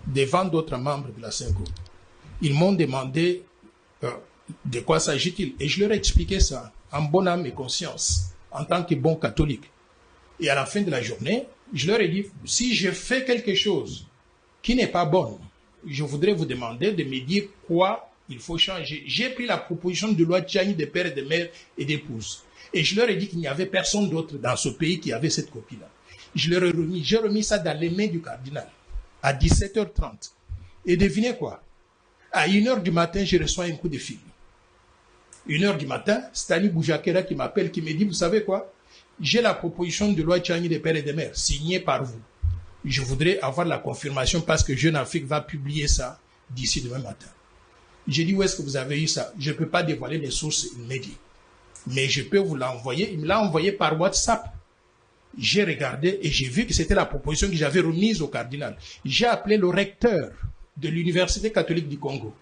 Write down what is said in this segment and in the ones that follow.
devant d'autres membres de la Senko. Ils m'ont demandé de quoi s'agit-il. Et je leur ai expliqué ça, en bonne âme et conscience, en tant que bon catholique. Et à la fin de la journée, je leur ai dit, si je fais quelque chose qui n'est pas bon, je voudrais vous demander de me dire quoi il faut changer. J'ai pris la proposition de loi Tchani des pères et des mères et d'épouses. Et je leur ai dit qu'il n'y avait personne d'autre dans ce pays qui avait cette copie-là. J'ai remis ça dans les mains du cardinal à 17h30. Et devinez quoi? À 1h du matin, je reçois un coup de fil. 1h du matin, Stani Boujakera qui m'appelle, qui me dit, vous savez quoi? J'ai la proposition de loi Tchani des pères et des mères, signée par vous. Je voudrais avoir la confirmation parce que Jeune Afrique va publier ça d'ici demain matin. J'ai dit, où est-ce que vous avez eu ça? Je ne peux pas dévoiler les sources immédiates. Mais je peux vous l'envoyer. Il me l'a envoyé par WhatsApp. J'ai regardé et j'ai vu que c'était la proposition que j'avais remise au cardinal. J'ai appelé le recteur de l'Université catholique du Congo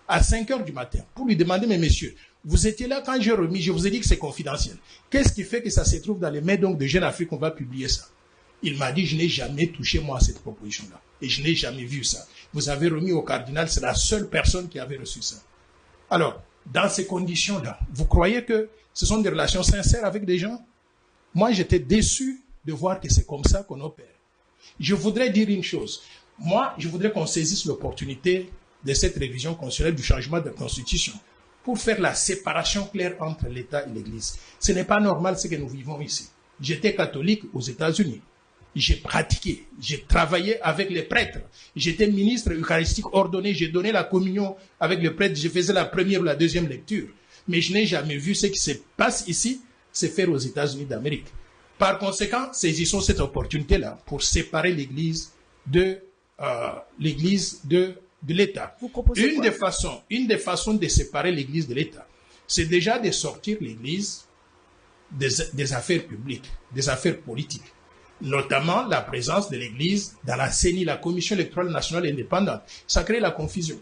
à 5h du matin pour lui demander, mais messieurs, vous étiez là quand j'ai remis, je vous ai dit que c'est confidentiel. Qu'est-ce qui fait que ça se trouve dans les mains donc de Jeune Afrique qu'on va publier ça? Il m'a dit, je n'ai jamais touché moi à cette proposition-là. Et je n'ai jamais vu ça. Vous avez remis au cardinal, c'est la seule personne qui avait reçu ça. Alors, dans ces conditions-là, vous croyez que ce sont des relations sincères avec des gens? Moi, j'étais déçu de voir que c'est comme ça qu'on opère. Je voudrais dire une chose. Moi, je voudrais qu'on saisisse l'opportunité de cette révision constitutionnelle du changement de constitution pour faire la séparation claire entre l'État et l'Église. Ce n'est pas normal ce que nous vivons ici. J'étais catholique aux États-Unis. J'ai pratiqué, j'ai travaillé avec les prêtres. J'étais ministre eucharistique ordonné, j'ai donné la communion avec les prêtres, je faisais la première ou la deuxième lecture. Mais je n'ai jamais vu ce qui se passe ici se faire aux États-Unis d'Amérique. Par conséquent, saisissons cette opportunité-là pour séparer l'Église de l'État. Une des façons de séparer l'Église de l'État, c'est déjà de sortir l'Église des affaires publiques, des affaires politiques. Notamment la présence de l'Église dans la CENI, la Commission électorale nationale indépendante. Ça crée la confusion.